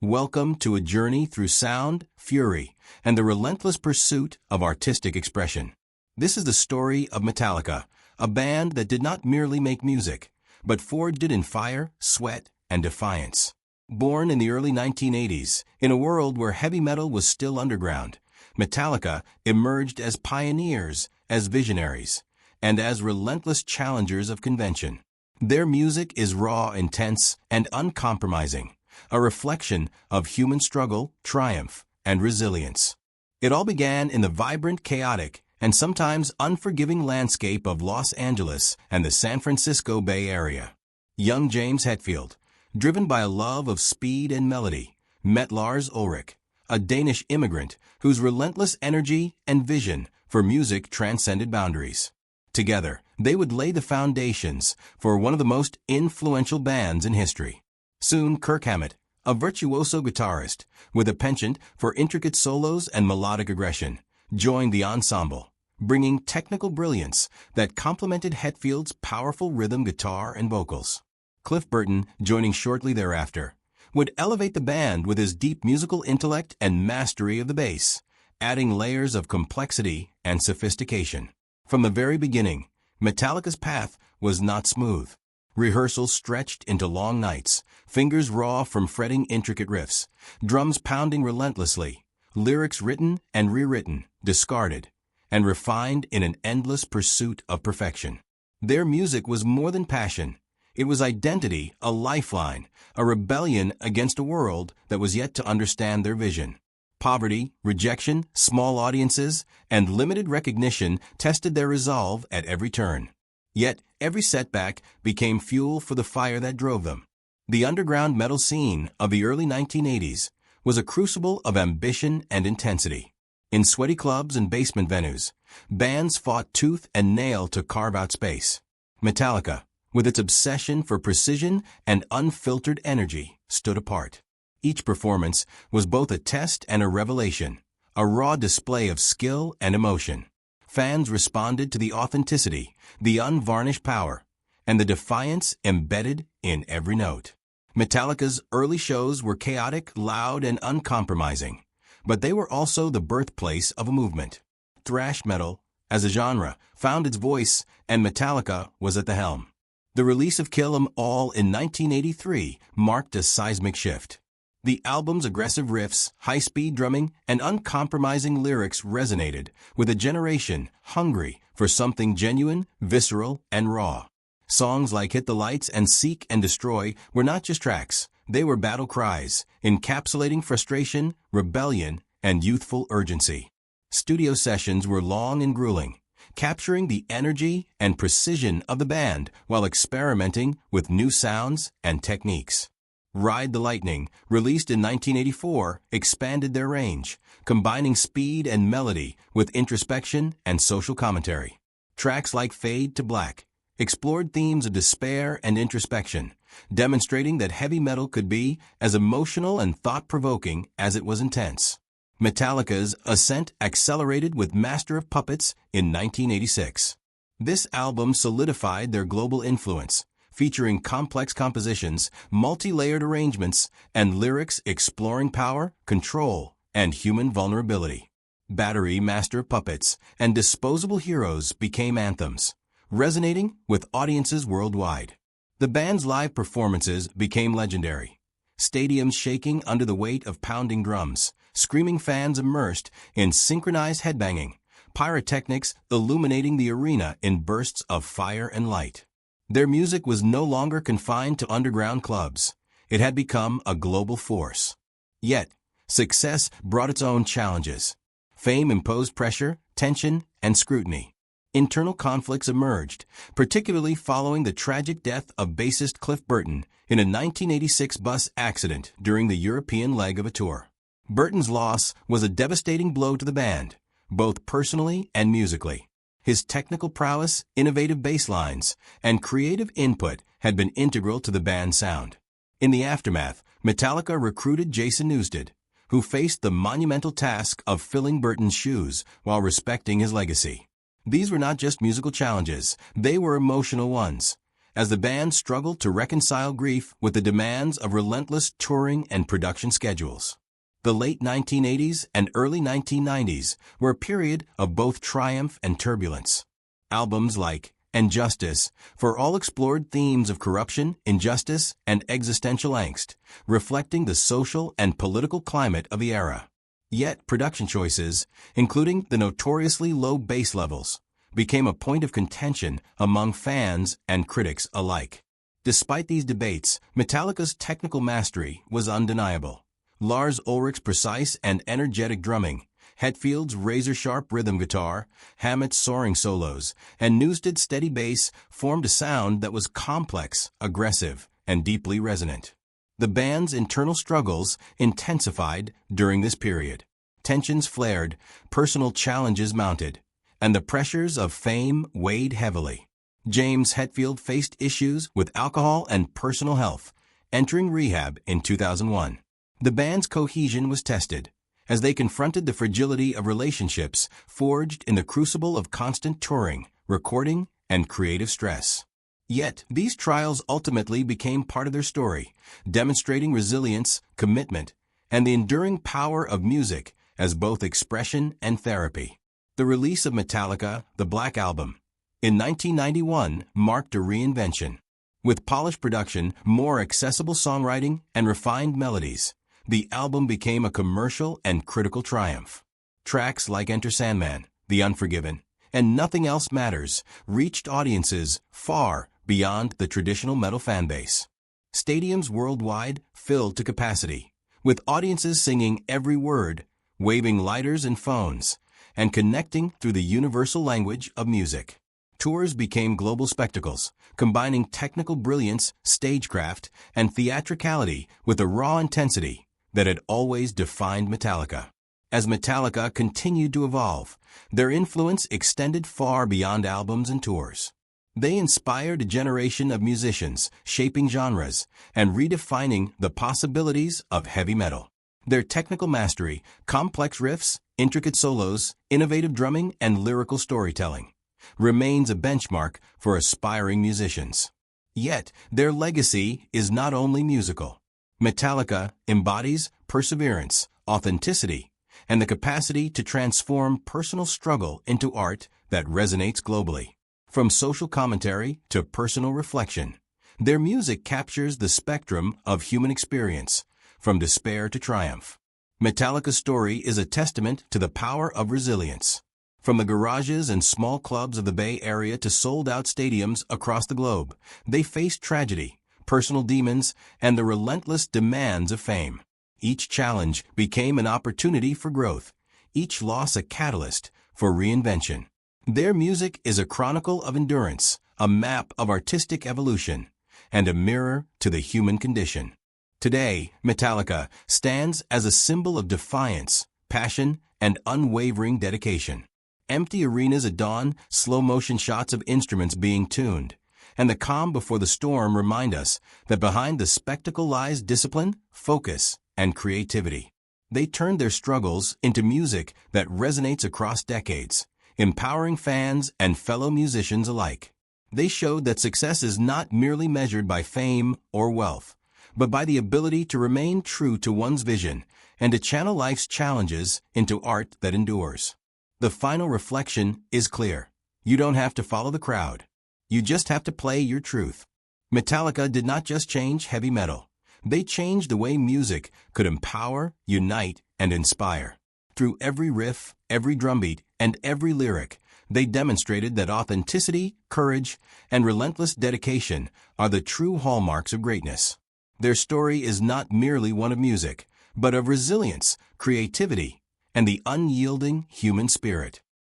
Welcome to a journey through sound, fury, and the relentless pursuit of artistic expression. This is the story of Metallica, a band that did not merely make music, but forged it in fire, sweat, and defiance. Born in the early 1980s, in a world where heavy metal was still underground, Metallica emerged as pioneers, as visionaries, and as relentless challengers of convention. Their music is raw, intense, and uncompromising, a reflection of human struggle, triumph, and resilience. It all began in the vibrant, chaotic, and sometimes unforgiving landscape of Los Angeles and the San Francisco Bay Area. Young James Hetfield, driven by a love of speed and melody, met Lars Ulrich, a Danish immigrant whose relentless energy and vision for music transcended boundaries. Together, they would lay the foundations for one of the most influential bands in history. Soon, Kirk Hammett, a virtuoso guitarist with a penchant for intricate solos and melodic aggression, joined the ensemble, bringing technical brilliance that complemented Hetfield's powerful rhythm guitar and vocals. Cliff Burton, joining shortly thereafter, would elevate the band with his deep musical intellect and mastery of the bass, adding layers of complexity and sophistication. From the very beginning, Metallica's path was not smooth. Rehearsals stretched into long nights, fingers raw from fretting intricate riffs, drums pounding relentlessly, lyrics written and rewritten, discarded, and refined in an endless pursuit of perfection. Their music was more than passion. It was identity, a lifeline, a rebellion against a world that was yet to understand their vision. Poverty, rejection, small audiences, and limited recognition tested their resolve at every turn. Yet, every setback became fuel for the fire that drove them. The underground metal scene of the early 1980s was a crucible of ambition and intensity. In sweaty clubs and basement venues, bands fought tooth and nail to carve out space. Metallica, with its obsession for precision and unfiltered energy, stood apart. Each performance was both a test and a revelation, a raw display of skill and emotion. Fans responded to the authenticity, the unvarnished power, and the defiance embedded in every note. Metallica's early shows were chaotic, loud, and uncompromising, but they were also the birthplace of a movement. Thrash metal, as a genre, found its voice, and Metallica was at the helm. The release of Kill 'Em All in 1983 marked a seismic shift. The album's aggressive riffs, high-speed drumming, and uncompromising lyrics resonated with a generation hungry for something genuine, visceral, and raw. Songs like Hit the Lights and Seek and Destroy were not just tracks, they were battle cries, encapsulating frustration, rebellion, and youthful urgency. Studio sessions were long and grueling, capturing the energy and precision of the band while experimenting with new sounds and techniques. Ride the Lightning, released in 1984, expanded their range, combining speed and melody with introspection and social commentary. Tracks like Fade to Black explored themes of despair and introspection, demonstrating that heavy metal could be as emotional and thought-provoking as it was intense. Metallica's ascent accelerated with Master of Puppets in 1986. This album solidified their global influence, featuring complex compositions, multi-layered arrangements, and lyrics exploring power, control, and human vulnerability. Battery, Master of Puppets, and Disposable Heroes became anthems, resonating with audiences worldwide. The band's live performances became legendary, stadiums shaking under the weight of pounding drums, screaming fans immersed in synchronized headbanging, pyrotechnics illuminating the arena in bursts of fire and light. Their music was no longer confined to underground clubs. It had become a global force. Yet, success brought its own challenges. Fame imposed pressure, tension, and scrutiny. Internal conflicts emerged, particularly following the tragic death of bassist Cliff Burton in a 1986 bus accident during the European leg of a tour. Burton's loss was a devastating blow to the band, both personally and musically. His technical prowess, innovative bass lines, and creative input had been integral to the band's sound. In the aftermath, Metallica recruited Jason Newsted, who faced the monumental task of filling Burton's shoes while respecting his legacy. These were not just musical challenges, they were emotional ones. as the band struggled to reconcile grief with the demands of relentless touring and production schedules. The late 1980s and early 1990s were a period of both triumph and turbulence. Albums like and Justice for all explored themes of corruption, injustice, and existential angst, reflecting the social and political climate of the era. Yet production choices, including the notoriously low bass levels, became a point of contention among fans and critics alike. Despite these debates, Metallica's technical mastery was undeniable. Lars Ulrich's precise and energetic drumming, Hetfield's razor-sharp rhythm guitar, Hammett's soaring solos, and Newsted's steady bass formed a sound that was complex, aggressive, and deeply resonant. The band's internal struggles intensified during this period. Tensions flared, personal challenges mounted, and the pressures of fame weighed heavily. James Hetfield faced issues with alcohol and personal health, entering rehab in 2001. The band's cohesion was tested, as they confronted the fragility of relationships forged in the crucible of constant touring, recording, and creative stress. Yet, these trials ultimately became part of their story, demonstrating resilience, commitment, and the enduring power of music as both expression and therapy. The release of Metallica, the Black Album, in 1991 marked a reinvention. With polished production, more accessible songwriting, and refined melodies, the album became a commercial and critical triumph. Tracks like Enter Sandman, The Unforgiven, and Nothing Else Matters reached audiences far beyond the traditional metal fanbase. Stadiums worldwide filled to capacity, with audiences singing every word, waving lighters and phones, and connecting through the universal language of music. Tours became global spectacles, combining technical brilliance, stagecraft, and theatricality with a raw intensity that had always defined Metallica. As Metallica continued to evolve, their influence extended far beyond albums and tours. They inspired a generation of musicians, shaping genres and redefining the possibilities of heavy metal. Their technical mastery, complex riffs, intricate solos, innovative drumming, and lyrical storytelling remains a benchmark for aspiring musicians. Yet, their legacy is not only musical. Metallica embodies perseverance, authenticity, and the capacity to transform personal struggle into art that resonates globally. From social commentary to personal reflection, their music captures the spectrum of human experience, from despair to triumph. Metallica's story is a testament to the power of resilience. From the garages and small clubs of the Bay Area to sold-out stadiums across the globe, they faced tragedy, personal demons, and the relentless demands of fame. Each challenge became an opportunity for growth, each loss a catalyst for reinvention. Their music is a chronicle of endurance, a map of artistic evolution, and a mirror to the human condition. Today, Metallica stands as a symbol of defiance, passion, and unwavering dedication. Empty arenas at dawn, slow-motion shots of instruments being tuned, and the calm before the storm remind us that behind the spectacle lies discipline, focus, and creativity. They turned their struggles into music that resonates across decades, empowering fans and fellow musicians alike. They showed that success is not merely measured by fame or wealth, but by the ability to remain true to one's vision and to channel life's challenges into art that endures. The final reflection is clear. You don't have to follow the crowd. You just have to play your truth. Metallica did not just change heavy metal. They changed the way music could empower, unite, and inspire. Through every riff, every drumbeat, and every lyric, they demonstrated that authenticity, courage, and relentless dedication are the true hallmarks of greatness. Their story is not merely one of music, but of resilience, creativity, and the unyielding human spirit.